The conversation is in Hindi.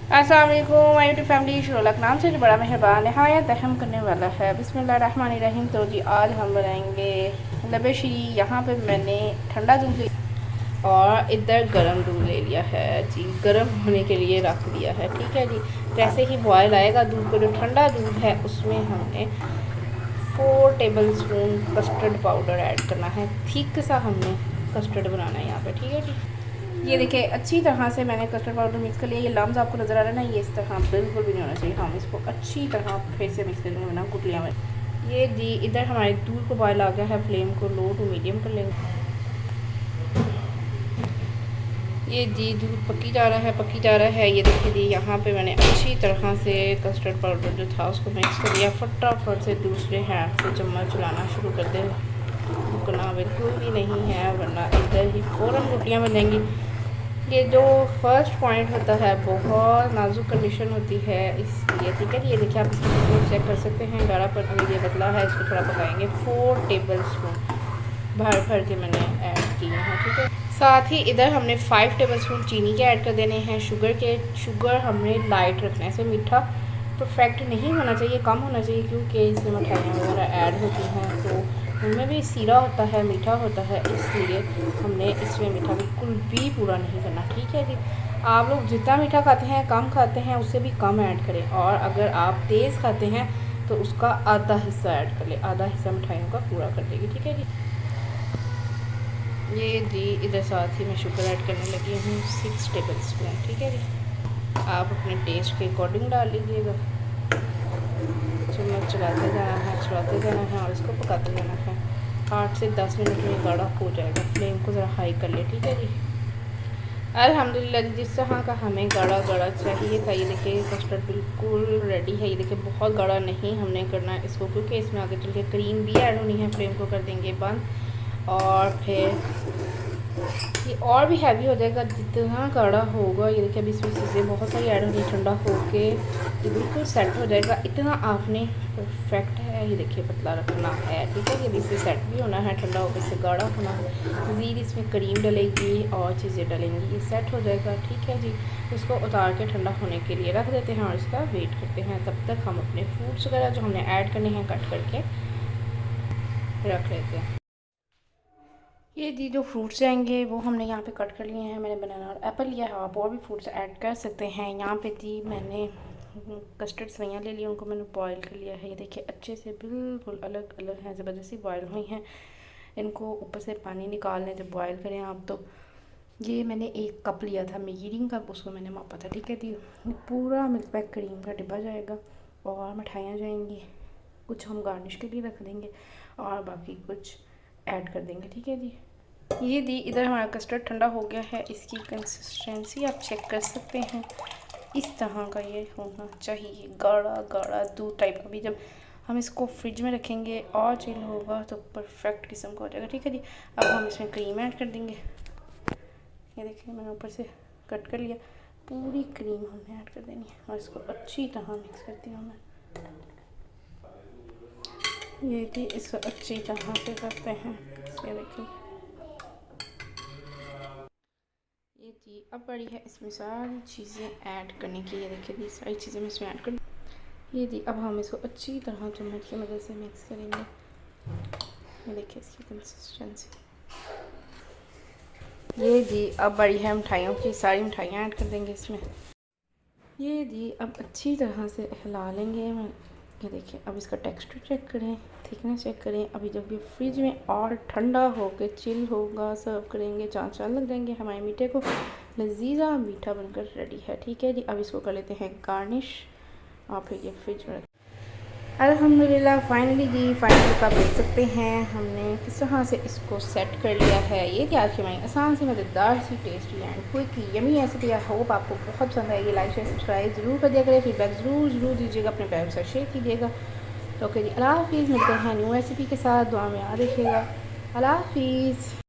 अस्सलाम वालेकुम माय यूट्यूब फैमिली। शोलक नाम से जो बड़ा मेहरबान नहायत रहम करने वाला है। बिस्मिल्लाहिर्रहमानिर्रहीम। तो जी आज हम बनाएंगे लबेशी। यहाँ पे मैंने ठंडा दूध और इधर गरम दूध ले लिया है जी, गरम होने के लिए रख दिया है। ठीक है जी, जैसे ही बॉयल आएगा दूध को, जो ठंडा दूध है उसमें हमने 4 table spoon custard powder add करना है। थिक सा हमने कस्टर्ड बनाना है यहाँ पे। ठीक है जी, ये देखिए अच्छी तरह से मैंने कस्टर्ड पाउडर मिक्स कर लिया। ये लम्स आपको नज़र आ रहा है ना, ये इस तरह बिल्कुल भी नहीं होना चाहिए। हम इसको अच्छी तरह फिर से मिक्स करेंगे ना गुटलियाँ में। ये जी इधर हमारे दूध को बॉयल आ गया है, फ्लेम को लो टू मीडियम कर लेंगे। ये जी दूध पकी जा रहा है, पकी जा रहा है। ये देखिए जी यहाँ पे मैंने अच्छी तरह से कस्टर्ड पाउडर जो था उसको मिक्स कर लिया। फटाफट से दूसरे हैंड से चम्मच चलाना शुरू कर दे। रुकना बिल्कुल भी नहीं है, वरना इधर ही फ़ौरन गुटलियाँ बन जाएंगी। ये जो फर्स्ट पॉइंट होता है बहुत नाजुक कंडीशन होती है, इसलिए ठीक है। ये देखिए आप इसको चेक कर सकते हैं, गाढ़ापन अगर ये बदला है इसको थोड़ा पकाएंगे। 4 टेबल स्पून भर भर के मैंने ऐड किए हैं। ठीक है, साथ ही इधर हमने 5 टेबल स्पून चीनी के ऐड कर देने हैं। शुगर हमने लाइट रखना है, इसे मीठा परफेक्ट नहीं होना चाहिए, कम होना चाहिए, क्योंकि इसमें मिठाइयाँ वगैरह ऐड होती हैं तो उनमें भी सीरा होता है, मीठा होता है, इसलिए हमने इसमें मीठा बिल्कुल भी पूरा नहीं करना। ठीक है जी, आप लोग जितना मीठा खाते हैं, कम खाते हैं, उससे भी कम ऐड करें। और अगर आप तेज़ खाते हैं तो उसका आधा हिस्सा ऐड कर ले, आधा हिस्सा मिठाइयों का पूरा कर देगी। ठीक है जी, ये जी इधर साथ ही मैं शुगर ऐड करने लगी हूँ 6 टेबल स्पून। ठीक है जी, आप अपने टेस्ट के अकॉर्डिंग डाल लीजिएगा। चम्मच चलाते जाना है और इसको पकाते जाना है। 8 से 10 मिनट में गाढ़ा हो जाएगा। फ्लेम को ज़रा हाई कर ले। ठीक है जी, अल्हम्दुलिल्लाह जी, जिस तरह का हमें गाढ़ा गाढ़ा चाहिए था, ये देखिए कस्टर्ड बिल्कुल रेडी है। ये देखिए बहुत गाढ़ा नहीं हमने करना है इसको, क्योंकि इसमें आगे चल के क्रीम भी ऐड होनी है। फ्लेम को कर देंगे बंद और फिर ये और भी हैवी हो जाएगा जितना गाढ़ा होगा। ये देखिए अभी इसमें चीज़ें बहुत सारी ऐड होनी, ठंडा होके ये बिल्कुल सेट हो जाएगा। इतना आपने परफेक्ट है, ये देखिए पतला रखना है। ठीक है, ये भी इससे सेट भी होना है, ठंडा होकर इससे गाढ़ा होना है। ज़ीर इसमें क्रीम डलेगी और चीज़ें डलेंगी, ये सेट हो जाएगा। ठीक है जी, इसको उतार के ठंडा होने के लिए रख देते हैं और इसका वेट करते हैं। तब तक हम अपने फ्रूट्स वगैरह जो हमने ऐड करने हैं कट करके रख लेते हैं। ये जी जो फ्रूट्स जाएंगे वो हमने यहाँ पे कट कर लिए हैं। मैंने बनाना और एप्पल लिया है, आप और भी फ्रूट्स ऐड कर सकते हैं। यहाँ पे जी मैंने कस्टर्ड सवैयाँ ले ली, उनको मैंने बॉईल कर लिया है। ये देखिए अच्छे से बिल्कुल अलग अलग हैं, ज़बरदस्ती बॉयल हुई हैं। इनको ऊपर से पानी निकाल लें जब बॉयल करें आप। तो ये मैंने 1 कप लिया था मेजरिंग कप, उसको मैंने मापा था। ठीक है जी, पूरा मिल्क पैक क्रीम का डिब्बा जाएगा और मिठाइयाँ जाएंगी। कुछ हम गार्निश के लिए रख देंगे और बाकी कुछ ऐड कर देंगे। ठीक है जी, ये दी इधर हमारा कस्टर्ड ठंडा हो गया है। इसकी कंसिस्टेंसी आप चेक कर सकते हैं, इस तरह का ये होना चाहिए, गाढ़ा गाढ़ा दूध टाइप का भी। जब हम इसको फ्रिज में रखेंगे और चिल होगा तो परफेक्ट किस्म का हो जाएगा। ठीक है जी, अब हम इसमें क्रीम ऐड कर देंगे। ये देखिए मैंने ऊपर से कट कर लिया, पूरी क्रीम हमने ऐड कर देनी है और इसको अच्छी तरह मिक्स करती हूँ मैं। ये भी इसको अच्छी तरह से करते हैं। ये देखिए ये जी अब बड़ी है इसमें सारी चीज़ें ऐड करने की। ये देखिए ये सारी चीज़ें मैं इसमें ऐड कर, ये जी अब हम इसको अच्छी तरह चम्मच की मदद से मिक्स करेंगे। ये देखिए इसकी कंसिस्टेंसी। ये जी अब बड़ी है मिठाइयों की, सारी मिठाइयाँ ऐड कर देंगे इसमें। ये जी अब अच्छी तरह से हिला लेंगे। मैं ये देखिए अब इसका टेक्सचर चेक करें, थिकनेस चेक करें। अभी जब ये फ्रिज में और ठंडा होकर चिल होगा सर्व करेंगे, चाँद चाँद लग जाएंगे। हमारे मीठे को लजीजा मीठा बनकर रेडी है। ठीक है जी, अब इसको कर लेते हैं गार्निश और फिर ये फ्रिज में। अल्हम्दुलिल्लाह फाइनली जी, फाइनली आप देख सकते हैं हमने किस तरह से इसको सेट कर लिया है। ये थी आज की हमारी आसान सी मज़ेदार सी tasty and quick yummy recipe. I hope आपको बहुत पसंद आएगी। लाइक शेयर सब्सक्राइब ज़रूर कर दिया करें, फीडबैक ज़रूर दीजिएगा, अपने प्यार से शेयर कीजिएगा। तो ओके जी, अल्लाह हाफिज़। मिलते हैं न्यू रेसिपी के साथ, दुआ में याद रखिएगा। अल्लाह हाफिज़।